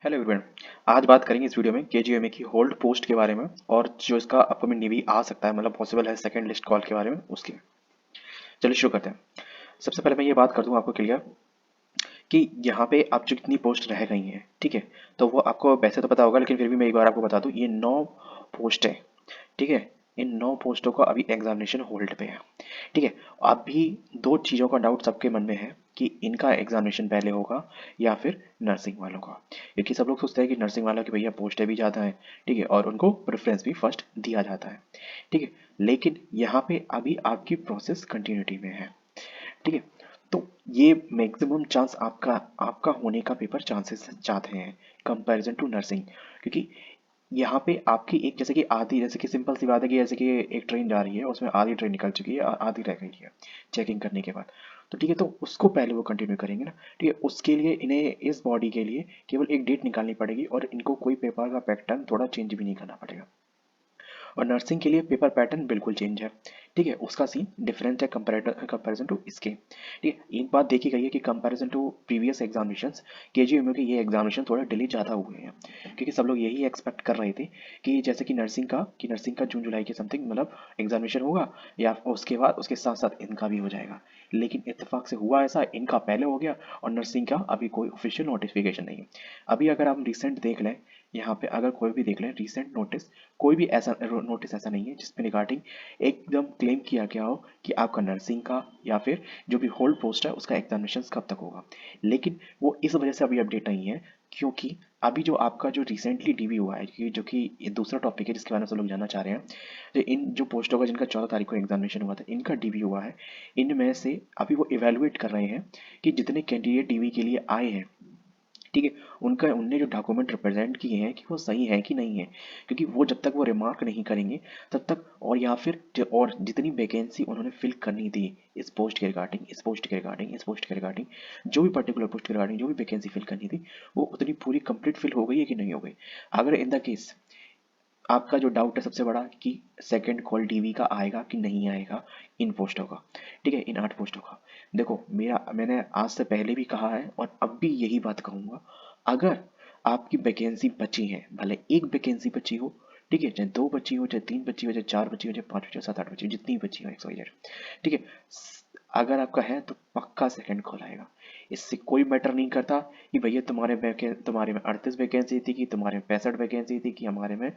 Hello everyone. आज बात करेंगे इस वीडियो में केजीएमए की होल्ड पोस्ट के बारे में और जो इसका अपकमिंग निवी आ सकता है, मतलब पॉसिबल है सेकंड लिस्ट कॉल के बारे में उसकी। चलिए शुरू करते हैं। सबसे पहले मैं ये बात कर दूं आपको क्लियर कि यहाँ पे आप जो कितनी पोस्ट रह गई हैं, ठीक है, तो वो आपको वैसे तो पता होगा, लेकिन फिर भी मैं एक बार आपको बता दूं, ये 9 पोस्ट है, ठीक है। इन 9 पोस्टों का अभी एग्जामिनेशन होल्ड पे है, ठीक है। अभी दो चीज़ों का डाउट सबके मन में है कि इनका एग्जामिनेशन पहले होगा या फिर नर्सिंग वालों का, क्योंकि सब लोग सोचते हैं कि नर्सिंग वालों की भैया पोस्टें भी ज़्यादा हैं, ठीक है, और उनको प्रेफरेंस भी फर्स्ट दिया जाता है, ठीक है। लेकिन यहाँ पे अभी आपकी प्रोसेस कंटिन्यूटी में है, ठीक है। तो ये मैक्सिमम चांस आपका आपका होने का पेपर चांसेस ज़्यादा हैं कंपैरिजन टू नर्सिंग, क्योंकि यहाँ पे आपकी एक जैसे कि आधी, जैसे कि सिंपल सी बात है कि जैसे कि एक ट्रेन जा रही है, उसमें आधी ट्रेन निकल चुकी है और आधी रह गई है चेकिंग करने के बाद। तो ठीक है, तो उसको पहले वो कंटिन्यू करेंगे ना, ठीक है। उसके लिए इन्हें इस बॉडी के लिए केवल एक डेट निकालनी पड़ेगी और इनको कोई पेपर का पैटर्न थोड़ा चेंज भी नहीं करना पड़ेगा। और नर्सिंग के लिए पेपर पैटर्न बिल्कुल चेंज है, ठीक है, उसका सीन डिफरेंट है कंपैरिजन टू इसके, ठीक है। एक बात देखी गई है कि comparison to previous examinations KGMU के ये एग्जामिनेशन थोड़ा डिले ज़्यादा हुए हैं, क्योंकि सब लोग यही एक्सपेक्ट कर रहे थे कि जैसे कि नर्सिंग का जून जुलाई के समथिंग मतलब एग्जामिनेशन होगा, या उसके बाद उसके साथ साथ इनका भी हो जाएगा। लेकिन इत्तेफाक से हुआ ऐसा, इनका पहले हो गया और नर्सिंग का अभी कोई ऑफिशियल नोटिफिकेशन नहीं है। अभी अगर हम रिसेंट देख लें, यहाँ पे अगर कोई भी देख लें रिसेंट नोटिस, कोई भी ऐसा नोटिस ऐसा नहीं है जिसमें रिगार्डिंग एकदम क्लेम किया गया हो कि आपका नर्सिंग का या फिर जो भी होल्ड पोस्ट है उसका एग्जामिनेशन कब तक होगा। लेकिन वो इस वजह से अभी अपडेट नहीं है, क्योंकि अभी जो आपका जो रिसेंटली डीबी हुआ है, जो कि ये दूसरा टॉपिक है जिसके बारे में सब लोग जानना चाह रहे हैं, तो इन जो पोस्टों का जिनका 14 तारीख को एग्जामिनेशन हुआ था, इनका डीबी हुआ है। इनमें से अभी वो इवेलुएट कर रहे हैं कि जितने कैंडिडेट डीबी के लिए आए हैं, ठीक है, उनका उनने जो डॉक्यूमेंट रिप्रेजेंट किए हैं कि वो सही है कि नहीं है, क्योंकि वो जब तक वो रिमार्क नहीं करेंगे तब तक, और या फिर और जितनी वैकेंसी उन्होंने फिल करनी थी इस पोस्ट के रिगार्डिंग, इस पोस्ट के रिगार्डिंग, इस पोस्ट के रिगार्डिंग, जो भी पर्टिकुलर पोस्ट के रिगार्डिंग जो भी वैकेंसी फिल करनी थी, वो उतनी पूरी कंप्लीट फिल हो गई है कि नहीं हो गई। अगर इन द केस आपका जो डाउट है सबसे बड़ा कि सेकंड कॉल डीवी का आएगा कि नहीं आएगा इन पोस्टों का, ठीक है, इन 8 पोस्टों का, देखो मैंने आज से पहले भी कहा है और अब भी यही बात कहूंगा। अगर आपकी वैकेंसी बची है, भले एक वैकेंसी बची हो, ठीक है, चाहे दो बची हो, चाहे तीन बची हो, चाहे चार बची हो, चाहे पांच बची हो, सात आठ बची हो, जितनी बची हो XYZ, ठीक है, अगर आपका है तो पक्का सेकंड कॉल आएगा। इससे कोई मैटर नहीं करता कि भैया तुम्हारे में 38 वैकेंसी थी, कि तुम्हारे में 65 वैकेंसी थी, कि हमारे में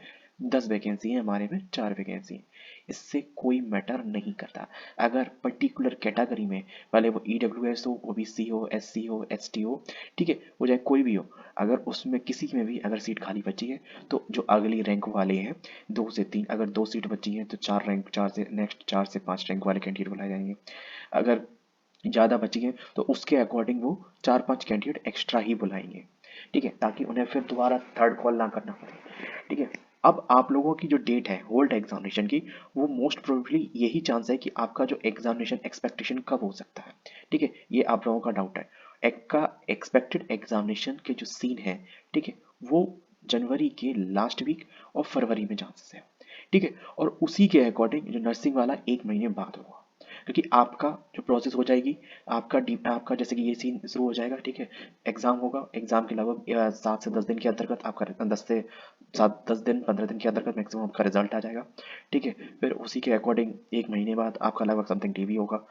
10 वैकेंसी है, हमारे में 4 वैकेंसी है। इससे कोई मैटर नहीं करता। अगर पर्टिकुलर कैटेगरी में, भले वो EWS हो, OBC हो, SC हो, ST हो, ठीक है, वो चाहे कोई भी हो, अगर उसमें किसी में भी अगर सीट खाली बची है, तो जो अगली रैंक वाले हैं, 2 से 3, अगर 2 सीट बची है तो 4 रैंक, 4 से 5 रैंक वाले कैंडिडेट बुलाए जाएंगे। अगर ज़्यादा बची हैं तो उसके अकॉर्डिंग वो 4-5 कैंडिडेट एक्स्ट्रा ही बुलाएंगे, ठीक है, ताकि उन्हें फिर दोबारा थर्ड कॉल ना करना पड़े, ठीक है। अब आप लोगों की जो डेट है होल्ड एग्जामिनेशन की, वो मोस्ट प्रोबेबली यही चांस है कि आपका जो एग्जामिनेशन एक्सपेक्टेशन कब हो सकता है, ठीक है, ये आप लोगों का डाउट है। एक का एक्सपेक्टेड एग्जामिनेशन के जो सीन है, ठीक है, वो जनवरी के लास्ट वीक और फरवरी में चांसेस है, ठीक है। और उसी के अकॉर्डिंग जो नर्सिंग वाला 1 महीने बाद होगा, क्योंकि आपका जो प्रोसेस हो जाएगी, आपका जैसे कि ये सीन शुरू हो जाएगा, ठीक है, एग्जाम होगा, एग्जाम के लगभग 7 से 10 दिन के अंतर्गत आपका 10 दिन 15 दिन के अंतर्गत मैक्सिमम आपका रिजल्ट आ जाएगा, ठीक है। फिर उसी के अकॉर्डिंग 1 महीने बाद आपका लगभग समथिंग टीवी होगा।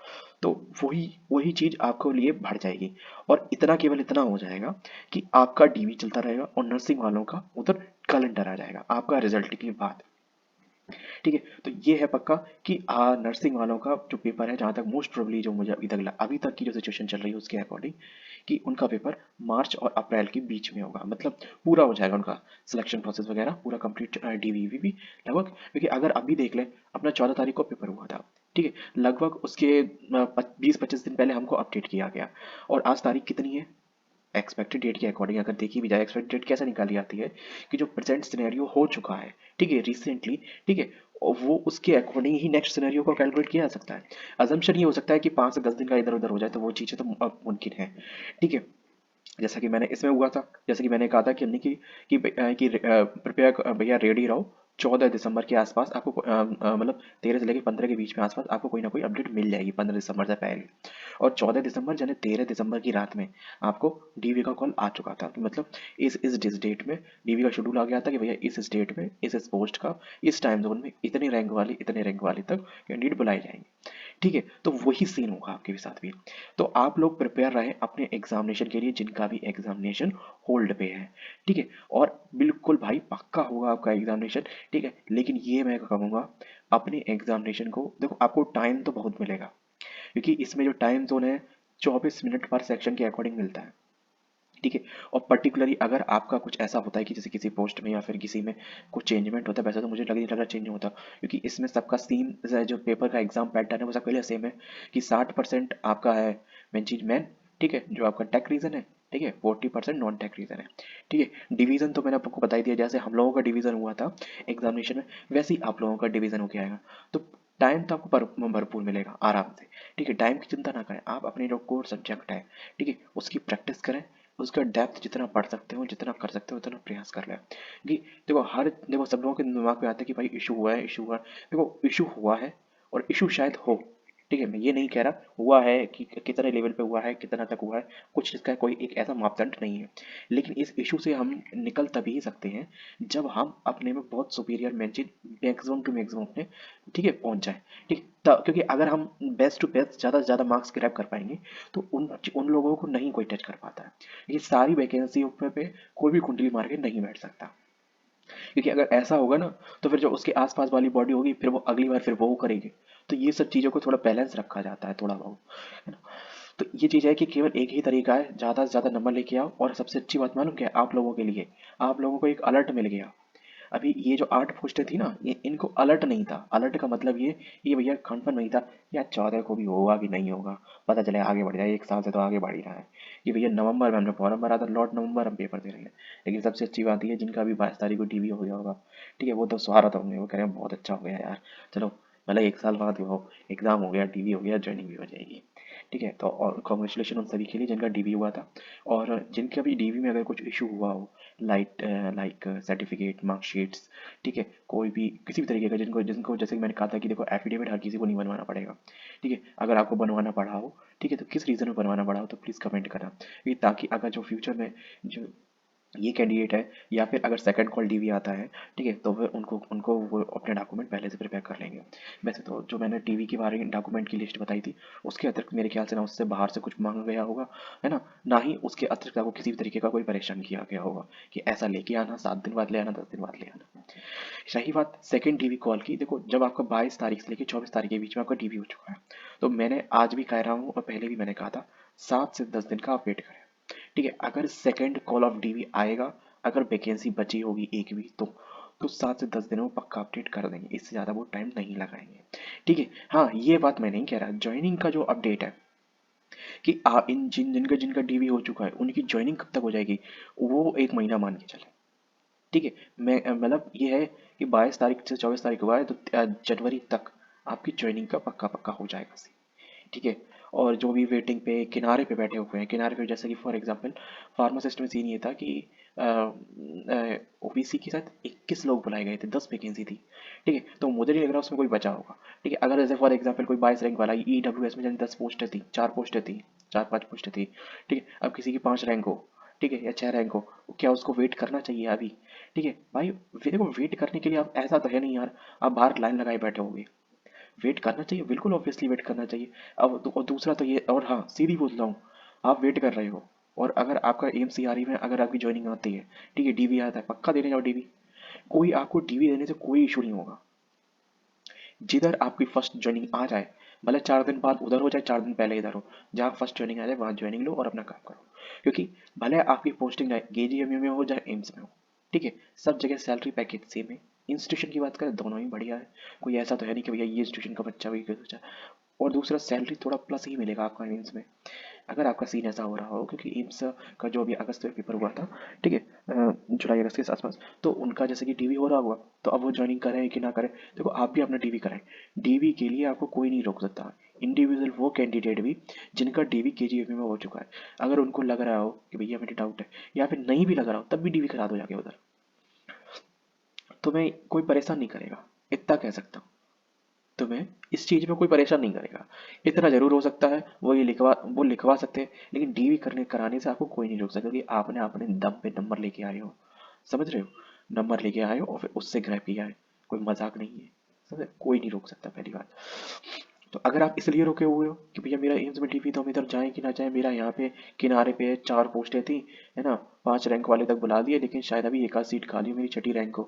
तो वही वही चीज़ आपको लिए बढ़ जाएगी, और इतना केवल इतना हो जाएगा कि आपका डीवी चलता रहेगा और नर्सिंग वालों का उधर कैलेंडर आ जाएगा आपका रिजल्ट के बाद, ठीक है। तो ये है पक्का कि नर्सिंग वालों का जो पेपर है, जहाँ तक मोस्ट प्रोबेबली जो मुझे अभी तक की जो सिचुएशन चल रही है उसके अकॉर्डिंग, कि उनका पेपर मार्च और अप्रैल के बीच में होगा, मतलब पूरा हो जाएगा उनका सिलेक्शन प्रोसेस वगैरह पूरा कंप्लीट, डीवीवी भी लगभग, क्योंकि अगर अभी देख लें, अपना 14 तारीख को पेपर हुआ था, ठीक है, लगभग उसके 20-25 दिन पहले हमको अपडेट किया गया, और आज तारीख कितनी है, एक्सपेक्टेड डेट के अकॉर्डिंग अगर देखी भी जाए, एक्सपेक्टेड डेट कैसे निकाली जाती है कि जो प्रेजेंट सिनेरियो हो चुका है, ठीक है, रिसेंटली, ठीक है, और वो उसके अकॉर्डिंग ही नेक्स्ट सिनेरियो को कैलकुलेट किया जा सकता है। अजम्पशन ये हो सकता है कि 5 से 10 दिन का इधर उधर हो जाए, तो वो चीज़ें तो मुमकिन है, ठीक है। जैसा कि मैंने इसमें हुआ था, जैसे कि मैंने कहा था कि प्रिपेयर भैया रेडी रहो, 14 दिसंबर के आसपास आपको मतलब 13 से लेकर 15 के बीच में आसपास आपको कोई ना कोई अपडेट मिल जाएगी 15 दिसंबर से पहले। और 14 दिसंबर यानी 13 दिसंबर की रात में आपको डीवी का कॉल आ चुका था कि मतलब इस डेट में डीवी का शेड्यूल आ गया था कि भैया इस डेट में इस पोस्ट का इस टाइम जोन में इतने रैंक वाली तक कैंडिडेट बुलाए जाएंगे। ठीक है, तो वही सीन होगा आपके भी साथ भी। तो आप लोग प्रिपेयर रहें अपने एग्जामिनेशन के लिए जिनका भी एग्जामिनेशन होल्ड पे है। ठीक है, और बिल्कुल भाई पक्का होगा आपका एग्जामिनेशन। ठीक है, लेकिन ये मैं कहूँगा अपने एग्जामिनेशन को देखो, आपको टाइम तो बहुत मिलेगा क्योंकि इसमें जो टाइम जोन है 24 मिनट पर सेक्शन के अकॉर्डिंग मिलता है। ठीक है, और पर्टिकुलरली अगर आपका कुछ ऐसा होता है कि जैसे किसी पोस्ट में या फिर किसी में कुछ चेंजमेंट होता है, वैसे तो मुझे नहीं लग रहा चेंज होता क्योंकि इसमें सबका सेम जो पेपर का एग्जाम पैटर्न है वो सबके लिए सेम है कि 60% आपका है मैन। ठीक है, जो आपका टेक रीजन है। ठीक है, 40% नॉन टेक रीजन है। ठीक है, डिवीजन तो मैंने आपको बता ही दिया, जैसे हम लोगों का डिवीजन हुआ था एग्जामिनेशन में वैसे ही आप लोगों का डिवीजन होके आएगा। तो टाइम तो आपको भरपूर मिलेगा आराम से। ठीक है, टाइम की चिंता ना करें, आप अपने जो कोर सब्जेक्ट है ठीक है उसकी प्रैक्टिस करें, उसका डेप्थ जितना पढ़ सकते हो जितना कर सकते हो उतना प्रयास कर लें। कि देखो सब लोगों के दिमाग में आता है कि भाई इशू हुआ है। देखो इशू हुआ है और इशू शायद हो। ठीक है, मैं ये नहीं कह रहा हुआ है कि कितने लेवल पे हुआ है कितना तक हुआ है, कुछ इसका कोई एक ऐसा मापदंड नहीं है। लेकिन इस इशू से हम निकल तभी सकते हैं जब हम अपने में बहुत सुपीरियर मैक्सिमम टू मैक्सिमम अपने ठीक है पहुंच जाए। ठीक, क्योंकि अगर हम बेस्ट टू बेस्ट ज़्यादा से ज़्यादा मार्क्स ग्रैब कर पाएंगे तो उन लोगों को नहीं कोई टच कर पाता है। ये सारी वैकेंसी पे कोई भी कुंडली मार के नहीं बैठ सकता, क्योंकि अगर ऐसा होगा ना तो फिर जो उसके आसपास वाली बॉडी होगी फिर वो अगली बार फिर वो करेगी। तो ये सब चीज़ों को थोड़ा बैलेंस रखा जाता है थोड़ा बहुत, है ना। तो ये चीज़ है कि केवल एक ही तरीका है, ज़्यादा से ज़्यादा नंबर लेके आओ। और सबसे अच्छी बात मालूम क्या है आप लोगों के लिए, आप लोगों को एक अलर्ट मिल गया। अभी ये जो 8 पोस्टें थी ना ये इनको अलर्ट नहीं था। अलर्ट का मतलब ये भैया कंफर्म नहीं था यार 14 को भी होगा कि नहीं होगा, पता चले आगे बढ़ जाए, एक साल से तो आगे बढ़ ही रहा है। कि भैया नवंबर में हमने फॉर्म भरा था, लॉर्ड नवंबर हम पेपर दे रहे हैं। लेकिन सबसे अच्छी बात ये है जिनका भी 22 तारीख को टीवी हो गया होगा, ठीक है वो तो सहारा था उन्हें, वो कह रहे हैं बहुत अच्छा हो गया यार, चलो मतलब एक साल बाद वो एग्जाम हो गया टीवी हो गया ज्वाइनिंग भी हो जाएगी। ठीक है, तो और कॉन्ग्रेचुलेशन उन सभी के लिए जिनका डीवी हुआ था। और जिनका भी डीवी में अगर कुछ इशू हुआ हो लाइक सर्टिफिकेट मार्कशीट्स, ठीक है कोई भी किसी भी तरीके का जिनको जिनको जैसे कि मैंने कहा था कि देखो एफिडेविट हर किसी को नहीं बनवाना पड़ेगा। ठीक है, अगर आपको बनवाना पड़ा हो ठीक है तो किस रीज़न में बनवाना पड़ा हो तो प्लीज़ कमेंट करना, ताकि अगर जो फ्यूचर में जो ये कैंडिडेट है या फिर अगर सेकंड कॉल डीवी आता है ठीक है तो फिर उनको उनको वो अपने डॉक्यूमेंट पहले से प्रिपेयर कर लेंगे। वैसे तो जो मैंने टीवी के बारे में डॉक्यूमेंट की लिस्ट बताई थी उसके अतिरिक्त मेरे ख्याल से ना उससे बाहर से कुछ मांगा गया होगा, है ना ही उसके अतिरिक्त आपको किसी भी तरीके का कोई परेशान किया गया होगा कि ऐसा लेके आना 7 दिन बाद ले आना 10 दिन बाद ले आना। रही बात सेकंड टीवी कॉल की, देखो जब आपका 22 तारीख से लेकर 24 तारीख के बीच में आपका टीवी हो चुका है तो मैंने आज भी कह रहा हूँ और पहले भी मैंने कहा था 7 से 10 दिन का आप वेट करें। ठीक है, अगर सेकंड कॉल ऑफ डीवी आएगा, अगर वैकेंसी बची होगी एक भी तो 7 से 10 दिनों में पक्का अपडेट कर देंगे, इससे ज़्यादा वो टाइम नहीं लगाएंगे। ठीक है, हाँ ये बात मैं नहीं कह रहा ज्वाइनिंग का जो अपडेट है कि इन जिनका जिनका डीवी हो चुका है उनकी ज्वाइनिंग कब तक हो जाएगी, वो एक महीना मान के चले। ठीक है, मैं मतलब ये है कि 22 तारीख से 24 तारीख हुआ है तो जनवरी तक आपकी ज्वाइनिंग का पक्का पक्का हो जाएगा। ठीक है, और जो भी वेटिंग पे किनारे पे बैठे हुए हैं किनारे पे, जैसे कि फॉर एग्जांपल फार्मासिस्ट में सीन ये था कि ओबीसी के साथ 21 लोग बुलाए गए थे, 10 वैकेंसी थी। ठीक है, तो मुझे नहीं लग रहा उसमें कोई बचा होगा। ठीक है, अगर जैसे फॉर एग्जांपल कोई 22 रैंक वाला ईडब्ल्यूएस में जैसे 10 पोस्टें थी, 4 पोस्टें थी, 4-5 पोस्टें थी। ठीक है, अब किसी की 5 रैंक हो ठीक है या 6 रैंक हो, क्या उसको वेट करना चाहिए अभी? ठीक है भाई, देखो वेट करने के लिए आप ऐसा तो है नहीं यार आप बाहर लाइन लगाए बैठे होगे। वेट करना चाहिए, बिल्कुल ऑब्वियसली वेट करना चाहिए। अब और दूसरा तो ये, और हाँ सीधी पूछ रहा हूँ, आप वेट कर रहे हो और अगर आपका एम सी आर ई में अगर आपकी ज्वाइनिंग आती है ठीक है डीवी आता है पक्का देने जाओ डीवी। कोई आपको डीवी देने से कोई इशू नहीं होगा। जिधर आपकी फर्स्ट ज्वाइनिंग आ जाए, भले 4 दिन बाद उधर हो जाए 4 दिन पहले इधर हो, जहाँ फर्स्ट ज्वाइनिंग आ जाए वहाँ ज्वाइनिंग लो और अपना काम करो। क्योंकि भले आपकी पोस्टिंग केजीएमयू में हो चाहे एम्स में हो, ठीक है सब जगह सैलरी पैकेज सेम है। इंस्टीट्यूशन की बात करें दोनों ही बढ़िया है, कोई ऐसा तो है नहीं कि भैया ये इंस्टीट्यूशन का बच्चा वही बच्चा। और दूसरा सैलरी थोड़ा प्लस ही मिलेगा आपको एम्स में, अगर आपका सीन ऐसा हो रहा हो, क्योंकि एम्स का जो अभी अगस्त में पेपर हुआ था ठीक है जुलाई अगस्त के आसपास, तो उनका जैसे कि डीवी हो रहा हुआ तो अब वो ज्वाइनिंग करें कि ना करें, देखो आप भी अपना डीवी कराएं। डीवी के लिए आपको कोई नहीं रोक सकता, इंडिविजुअल वो कैंडिडेट भी जिनका डीवी केजीएमयू में हो चुका है, अगर उनको लग रहा हो कि भैया मेरे डाउट है या फिर नहीं भी लग रहा हो तब भी डीवी करा दो जाके उधर। तुम्हें कोई परेशान नहीं करेगा, इतना कह सकता हूँ। तुम्हें इस चीज में कोई परेशान नहीं करेगा। इतना जरूर हो सकता है वो लिखवा सकते हैं, लेकिन डीवी करने कराने से आपको कोई नहीं रोक सकता, क्योंकि आपने अपने दम पे नंबर लेके आए हो। समझ रहे हो? नंबर लेके आए हो और फिर उससे ग्रैब किया है। कोई मजाक नहीं है। समझ रहे? कोई नहीं रोक सकता, पहली बात। तो अगर आप इसलिए रुके हुए हो कि भैया मेरा एम्स में डीवी, तो हम इधर जाएं कि ना जाएं, मेरा यहाँ पे किनारे पे 4 पोस्टें थी, है ना, 5 रैंक वाले तक बुला दिए, लेकिन शायद अभी एक आध सीट खाली हो मेरी छठी रैंक को।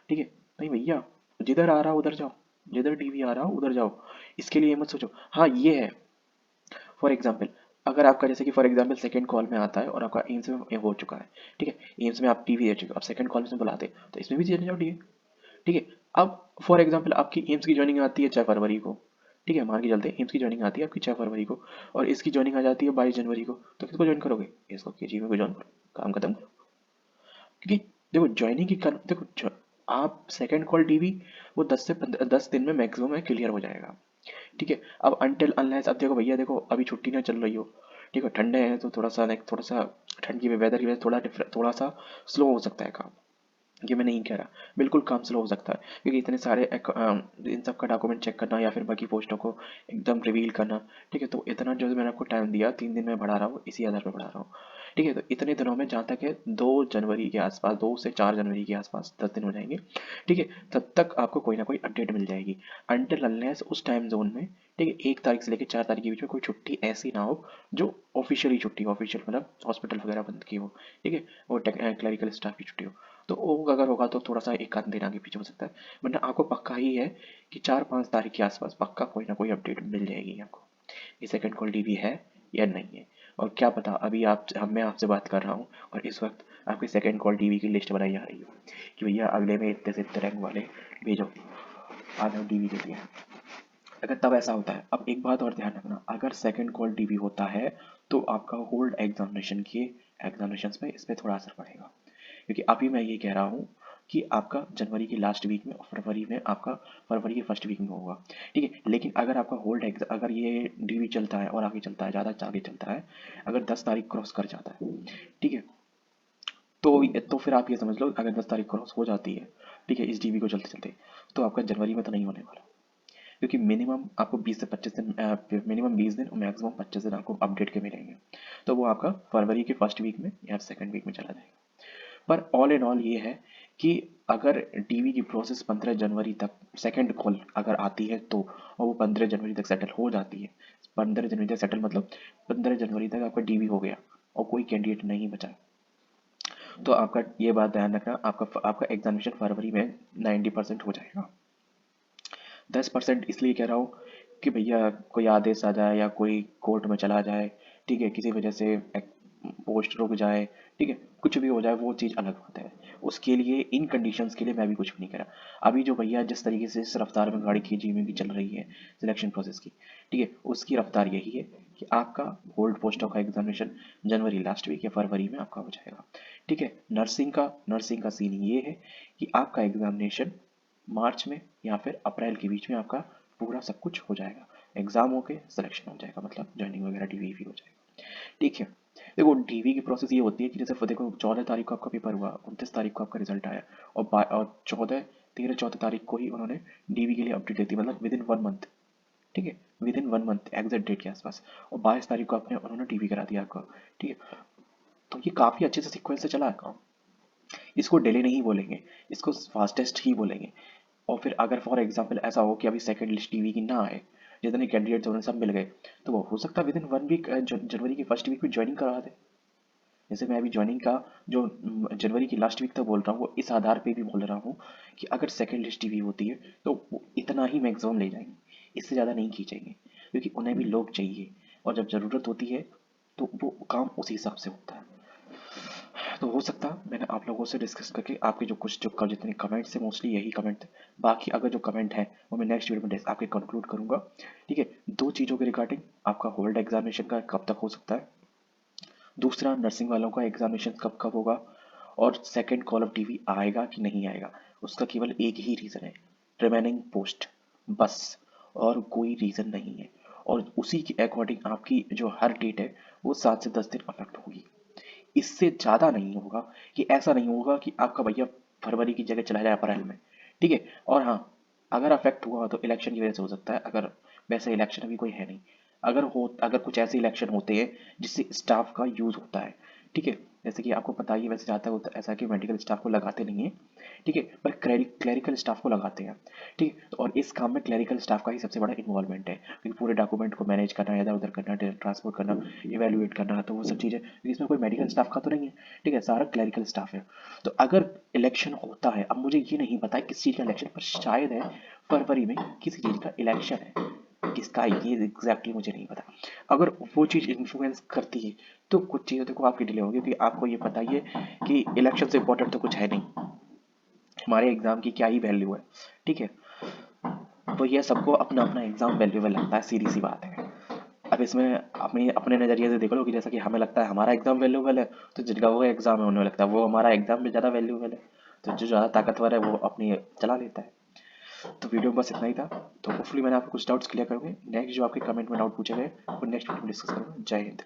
ठीक है? नहीं भैया, जिधर आ रहा हो उधर जाओ, जिधर डीवी आ रहा हो उधर जाओ। इसके लिए ये मत सोचो। हाँ ये है, फॉर एग्जाम्पल, अगर आपका जैसे कि फॉर एग्जाम्पल सेकंड कॉल में आता है और आपका एम्स में ये हो चुका है, ठीक है, एम्स में आप टीवी दे चुके हो, आप सेकंड कॉल में बुलाते, तो इसमें भी चले जाओ डीवी। ठीक है? अब फॉर एग्जाम्पल आपकी एम्स की ज्वाइनिंग आती है 6 फरवरी को। ठीक है, मान के चलते हैं एम्स की ज्वाइनिंग आती है आपकी 6 फरवरी को, और इसकी ज्वाइनिंग आ जाती है 22 जनवरी को, तो किसको ज्वाइन करोगे? इसको, केजीएम को ज्वाइन करो, काम खत्म करो। क्योंकि देखो ज्वाइनिंग की देखो आप सेकंड कॉल टीवी वो 10 दिन में मैक्सिमम है क्लियर हो जाएगा। ठीक है? अब अनटिल अनलेस, अब देखो भैया, देखो अभी छुट्टी ना चल रही हो, ठीक है, ठंडे हैं तो थोड़ा सा थोड़ा सा ठंड की वेदर की वजह से थोड़ा सा स्लो हो सकता है काम। ये मैं नहीं कह रहा, बिल्कुल काम स्लो हो सकता है, क्योंकि इतने सारे इन सब का डॉक्यूमेंट चेक करना या फिर बाकी पोस्टों को एकदम रिवील करना। ठीक है? तो इतना जो मैंने आपको टाइम दिया, 3 दिन में बढ़ा रहा हूँ, इसी आधार पर बढ़ा रहा हूँ। ठीक है? तो इतने दिनों में जहाँ तक है 2 जनवरी के आसपास, 2 से 4 जनवरी के आसपास 10 दिन हो जाएंगे। ठीक है? तब तक आपको कोई ना कोई अपडेट मिल जाएगी। अनटिल अनलेस उस टाइम जोन में, ठीक है, 1 तारीख से लेकर 4 तारीख के बीच में कोई छुट्टी ऐसी ना हो जो ऑफिशियली छुट्टी हो, ऑफिशियल मतलब हॉस्पिटल वगैरह बंद की हो। ठीक है? और क्लरिकल स्टाफ की छुट्टी हो, तो वो अगर होगा तो थोड़ा सा एक आध दिन आगे पीछे हो सकता है, वरना आपको पक्का ही है कि 4-5 तारीख के आसपास पक्का कोई ना कोई अपडेट मिल जाएगी आपको कि सेकंड कॉल डीवी है या नहीं है। और क्या पता अभी मैं आपसे बात कर रहा हूँ और इस वक्त आपकी सेकंड कॉल डीवी की लिस्ट बनाई जा रही हो कि भैया अगले में इतने से इतने रैंक वाले भेजो, आ जाओ डीवी के लिए। अगर तब ऐसा होता है, अब एक बात और ध्यान रखना, अगर सेकंड कॉल डीवी होता है तो आपका होल्ड एग्जामिनेशन पे इस पर थोड़ा असर पड़ेगा, क्योंकि अभी मैं ये कह रहा हूँ कि आपका जनवरी की लास्ट वीक में और फरवरी में आपका फरवरी के फर्स्ट वीक में होगा। ठीक है? लेकिन अगर आपका अगर ये डीवी चलता है और आगे चलता है, ज़्यादा आगे चलता है, अगर 10 तारीख क्रॉस कर जाता है, ठीक है, तो फिर आप ये समझ लो, अगर 10 तारीख क्रॉस हो जाती है, ठीक है, इस डीवी को चलते चलते, तो आपका जनवरी में तो नहीं होने वाला, क्योंकि मिनिमम आपको 20 से 25 दिन, मिनिमम 20 दिन और मैक्सिमम 25 दिन आपको अपडेट के मिलेंगे। तो वो आपका फरवरी के फर्स्ट वीक में या सेकंड वीक में चला जाएगा। पर ऑल इन ऑल ये है कि अगर डीवी की प्रोसेस 15 जनवरी तक, सेकंड कॉल अगर आती है तो, और वो 15 जनवरी तक सेटल हो जाती है, 15 जनवरी तक सेटल मतलब 15 जनवरी तक आपका डीवी हो गया और कोई कैंडिडेट नहीं बचा, तो आपका ये बात ध्यान रखना, आपका आपका एग्जामिनेशन फरवरी में 90% हो जाएगा। 10% इसलिए कह रहा हूँ कि भैया कोई आदेश आ जाए या कोई कोर्ट में चला जाए, ठीक है, किसी वजह से पोस्ट रुक जाए, ठीक है, कुछ भी हो जाए, वो चीज़ अलग बात है। उसके लिए इन कंडीशंस के लिए मैं भी कुछ भी नहीं करा। अभी जो भैया जिस तरीके से इस रफ्तार में गाड़ी खींची हुई की चल रही है सिलेक्शन प्रोसेस की, ठीक है, उसकी रफ्तार यही है कि आपका होल्ड पोस्टों का एग्जामिनेशन जनवरी लास्ट वीक या फरवरी में आपका हो जाएगा। ठीक है? नर्सिंग का सीन ये है कि आपका एग्जामिनेशन मार्च में या फिर अप्रैल के बीच में आपका पूरा सब कुछ हो जाएगा, एग्जाम होके सिलेक्शन हो जाएगा, मतलब ज्वाइनिंग वगैरह डीवी भी हो जाएगा। ठीक है? देखो डीवी की प्रोसेस ये होती है कि जैसे देखो 14 तारीख को आपका पेपर हुआ, 29 तारीख को आपका रिजल्ट आया, और 14 तारीख को ही उन्होंने डीवी के लिए अपडेट दी थी, मतलब विद इन 1 मंथ। ठीक है? Within 1 month exact date के आसपास, और 22 तारीख को आपने उन्होंने डीवी करा दिया आपको। ठीक है? तो ये काफ़ी अच्छे से सीक्वेंस से चला है काम। इसको डिले नहीं बोलेंगे, इसको फास्टेस्ट ही बोलेंगे। और फिर अगर फॉर एग्जांपल ऐसा हो कि अभी सेकंड लिस्ट टीवी की ना आए, जितने कैंडिडेट्स उन्हें सब मिल गए, तो वो हो सकता है विद इन 1 वीक जनवरी की फर्स्ट वीक में ज्वाइनिंग करवा दे। जैसे मैं अभी ज्वाइनिंग का जो जनवरी की लास्ट वीक तक बोल रहा हूँ, वो इस आधार पे भी बोल रहा हूँ कि अगर सेकंड लिस्ट टीवी होती है तो वो इतना ही मैक्सिमम ले जाएंगे, इससे ज़्यादा नहीं खींचेंगे, क्योंकि उन्हें भी लोग चाहिए, और जब ज़रूरत होती है तो वो काम उसी हिसाब से होता है। तो हो सकता है मैंने आप लोगों से डिस्कस करके आपके जितने कमेंट्स थे, मोस्टली यही कमेंट थे। बाकी अगर जो कमेंट है वो मैं नेक्स्ट वीडियो में आपके कंक्लूड करूंगा। ठीक है? 2 चीज़ों के रिगार्डिंग, आपका होल्ड एग्जामिनेशन का कब तक हो सकता है, दूसरा नर्सिंग वालों का एग्जामिनेशन कब कब होगा, और सेकंड कॉल ऑफ टीवी आएगा कि नहीं आएगा। उसका केवल एक ही रीज़न है, रिमेनिंग पोस्ट, बस, और कोई रीज़न नहीं है। और उसी के अकॉर्डिंग आपकी जो हर डेट है वो 7 से 10 दिन अफेक्ट होगी, इससे ज़्यादा नहीं होगा। कि ऐसा नहीं होगा कि आपका भैया फरवरी की जगह चला जाए अप्रैल में, ठीक है। और हाँ, अगर अफेक्ट हुआ तो इलेक्शन की वजह से हो सकता है, अगर वैसे इलेक्शन अभी कोई है नहीं। अगर कुछ ऐसे इलेक्शन होते हैं जिससे स्टाफ का यूज़ होता है, ठीक है। जैसे कि आपको पता ही है, वैसे ज़्यादातर होता ऐसा कि मेडिकल स्टाफ को लगाते नहीं है, ठीक है, पर क्लैरिकल स्टाफ को लगाते हैं, ठीक है। तो और इस काम में क्लैरिकल स्टाफ का ही सबसे बड़ा इन्वॉल्वमेंट है, क्योंकि पूरे डॉक्यूमेंट को मैनेज करना, इधर उधर करना, ट्रांसपोर्ट करना, इवेल्युएट करना, तो वो सब चीज़ें, क्योंकि इसमें कोई मेडिकल स्टाफ का तो नहीं है, ठीक है, सारा क्लैरिकल स्टाफ है। तो अगर इलेक्शन होता है, अब मुझे ये नहीं पता है किस चीज़ का इलेक्शन, पर शायद है फरवरी में किसी चीज़ का इलेक्शन है, किसका है ये एग्जैक्टली मुझे नहीं पता। अगर वो चीज़ इन्फ्लुएंस करती है तो कुछ चीज़ें देखो आपकी डिले होगी, क्योंकि आपको ये पता ही है कि इलेक्शन से इम्पोर्टेंट तो कुछ है नहीं, हमारे एग्जाम की क्या ही वैल्यू है, ठीक है। तो ये सबको अपना अपना एग्जाम वैल्यूएबल लगता है, सीधी सी बात है। अब इसमें अपने अपने नज़रिए से देख लो कि जैसा कि हमें लगता है हमारा एग्जाम वैल्यूएबल है, तो जिनका वो एग्जाम है उन्हें लगता है वो हमारा एग्जाम में ज़्यादा वैल्यूएबल है, तो जो ज़्यादा ताकतवर है वो अपनी चला लेता है। तो वीडियो में बस इतना ही था। तो होपफुली मैंने आपको कुछ डाउट्स क्लियर करूँगी। नेक्स्ट जो आपके कमेंट में डाउट पूछे गए वो नेक्स्ट वीडियो में डिस्कस करूँगा। जय हिंद।